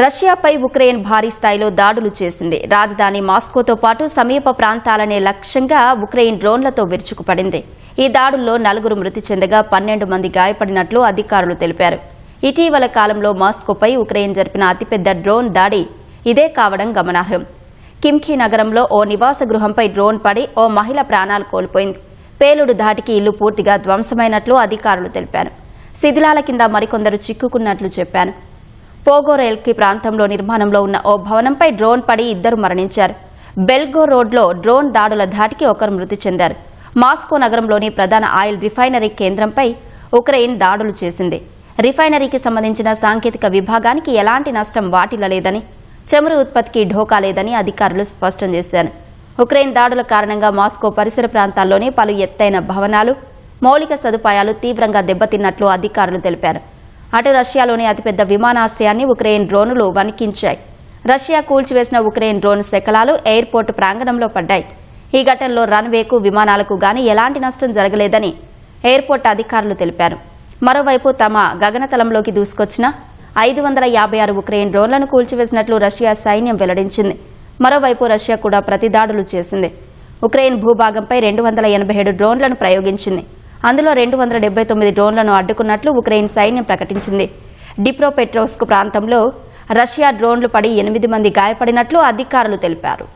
రష్యాపై Ukraine భారీ స్థాయిలో దాడులు చేసింది. రాజధాని మాస్కోతో పాటు సమీప ప్రాంతాలనే లక్ష్యంగా ఉక్రెయిన్ డ్రోన్లతో విరుచుకుపడింది. ఈ దాడుల్లో 4 మృతి చెందగా 12 మంది గాయపడినట్లు అధికారులు తెలిపారు. ఇటీవల కాలంలో మాస్కోపై ఉక్రెయిన్ జరిపిన అతిపెద్ద డ్రోన్ దాడి ఇదే కావడం గమనార్హం. కిమ్ఖీ నగరంలో ఓ నివాస గృహంపై డ్రోన్ పడి ఓ మహిళ ప్రాణాలు కోల్పోయింది. పేలుడు ధాటికి ఇల్లు పూర్తిగా ధ్వంసమైనట్లు అధికారులు తెలిపారు. శిథిలాల కింద మరికొందరు చిక్కుకున్నట్లు చెప్పారు. పోగోరెల్కి ప్రాంతంలో నిర్మాణంలో ఉన్న ఓ భవనంపై డ్రోన్ పడి 2 మరణించారు. బెల్గో రోడ్లో డ్రోన్ దాడుల ధాటికి 1 మృతి చెందారు. మాస్కో నగరంలోని ప్రధాన ఆయిల్ రిఫైనరీ కేంద్రంపై ఉక్రెయిన్ దాడులు చేసింది. రిఫైనరీకి సంబంధించిన సాంకేతిక విభాగానికి ఎలాంటి నష్టం వాటిల్లలేదని, చమురు ఉత్పత్తికి ఢోకా లేదని అధికారులు స్పష్టం చేశారు. ఉక్రెయిన్ దాడుల కారణంగా మాస్కో పరిసర ప్రాంతాల్లోని పలు ఎత్తైన భవనాలు, మౌలిక సదుపాయాలు తీవ్రంగా దెబ్బతిన్నట్లు అధికారులు తెలిపారు. అటు రష్యాలోని అతిపెద్ద విమానాశ్రయాన్ని ఉక్రెయిన్ డ్రోనులు వణికించాయి. రష్యా కూల్చివేసిన ఉక్రెయిన్ డ్రోన్ శకలాలు ఎయిర్పోర్టు ప్రాంగణంలో పడ్డాయి. ఈ ఘటనలో రన్వేకు, విమానాలకు గానీ ఎలాంటి నష్టం జరగలేదని ఎయిర్పోర్ట్ అధికారులు తెలిపారు. మరోవైపు తమ గగనతలంలోకి దూసుకొచ్చిన 556 ఉక్రెయిన్ డ్రోన్లను కూల్చివేసినట్లు రష్యా సైన్యం వెల్లడించింది. మరోవైపు రష్యా కూడా ప్రతిదాడులు చేసింది. ఉక్రెయిన్ భూభాగంపై 287 డ్రోన్లను ప్రయోగించింది. అందులో 279 డ్రోన్లను అడ్డుకున్నట్లు ఉక్రెయిన్ సైన్యం ప్రకటించింది. డిప్రోపెట్రోవ్స్క్ ప్రాంతంలో రష్యా డ్రోన్లు పడి 8 మంది గాయపడినట్లు అధికారులు తెలిపారు.